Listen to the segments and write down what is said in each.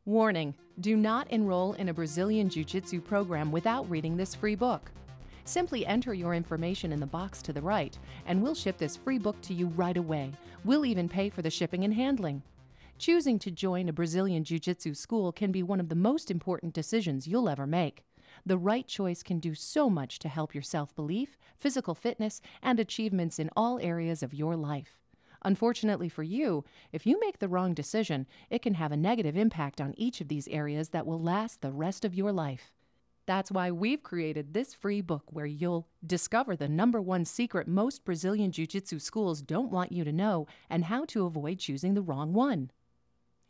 Warning: do not enroll in a Brazilian jiu jitsu program without reading this free book. Simply enter your information in the box to the right, and we'll ship this free book to you right away. We'll even pay for the shipping and handling. Choosing to join a Brazilian jiu jitsu school can be one of the most important decisions you'll ever make. The right choice can do so much to help your self-belief, physical fitness, and achievements in all areas of your life. Unfortunately for you, if you make the wrong decision, it can have a negative impact on each of these areas that will last the rest of your life. That's why we've created this free book where you'll discover the #1 secret most Brazilian jiu-jitsu schools don't want you to know and how to avoid choosing the wrong one.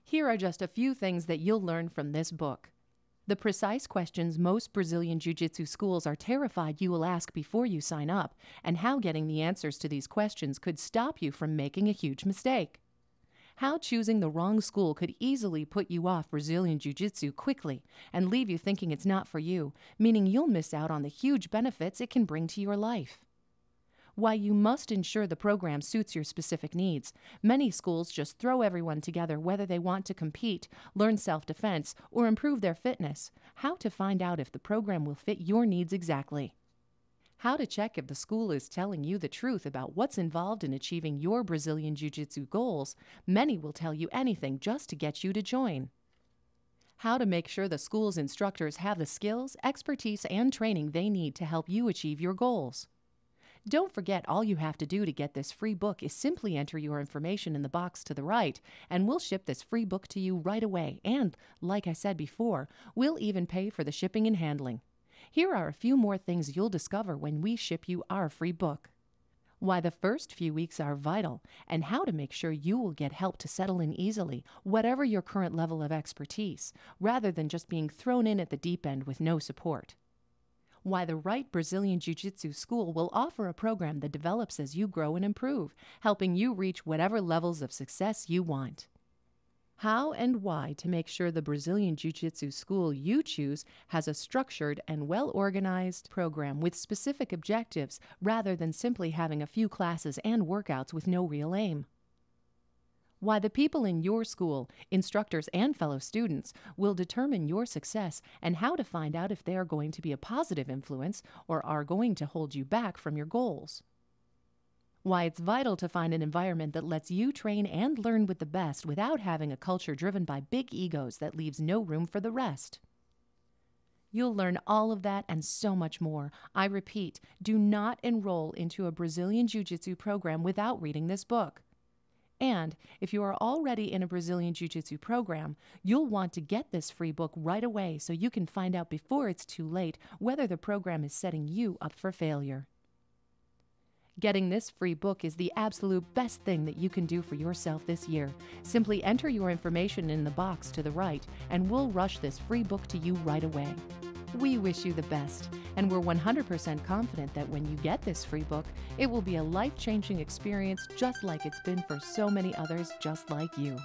Here are just a few things that you'll learn from this book. The precise questions most Brazilian jiu-jitsu schools are terrified you will ask before you sign up, and how getting the answers to these questions could stop you from making a huge mistake. How choosing the wrong school could easily put you off Brazilian jiu-jitsu quickly and leave you thinking it's not for you, meaning you'll miss out on the huge benefits it can bring to your life. Why you must ensure the program suits your specific needs. Many schools just throw everyone together whether they want to compete, learn self-defense, or improve their fitness. How to find out if the program will fit your needs exactly. How to check if the school is telling you the truth about what's involved in achieving your Brazilian jiu-jitsu goals. Many will tell you anything just to get you to join. How to make sure the school's instructors have the skills, expertise, and training they need to help you achieve your goals. Don't forget, all you have to do to get this free book is simply enter your information in the box to the right, and we'll ship this free book to you right away. And, like I said before, we'll even pay for the shipping and handling. Here are a few more things you'll discover when we ship you our free book. Why the first few weeks are vital, and how to make sure you will get help to settle in easily, whatever your current level of expertise, rather than just being thrown in at the deep end with no support. Why the right Brazilian jiu-jitsu school will offer a program that develops as you grow and improve, helping you reach whatever levels of success you want. How and why to make sure the Brazilian jiu-jitsu school you choose has a structured and well-organized program with specific objectives rather than simply having a few classes and workouts with no real aim. Why the people in your school, instructors and fellow students, will determine your success, and how to find out if they are going to be a positive influence or are going to hold you back from your goals. Why it's vital to find an environment that lets you train and learn with the best without having a culture driven by big egos that leaves no room for the rest. You'll learn all of that and so much more. I repeat, do not enroll into a Brazilian jiu-jitsu program without reading this book. And if you are already in a Brazilian jiu-jitsu program, you'll want to get this free book right away so you can find out before it's too late whether the program is setting you up for failure. Getting this free book is the absolute best thing that you can do for yourself this year. Simply enter your information in the box to the right, and we'll rush this free book to you right away. We wish you the best, and we're 100% confident that when you get this free book, it will be a life-changing experience just like it's been for so many others just like you.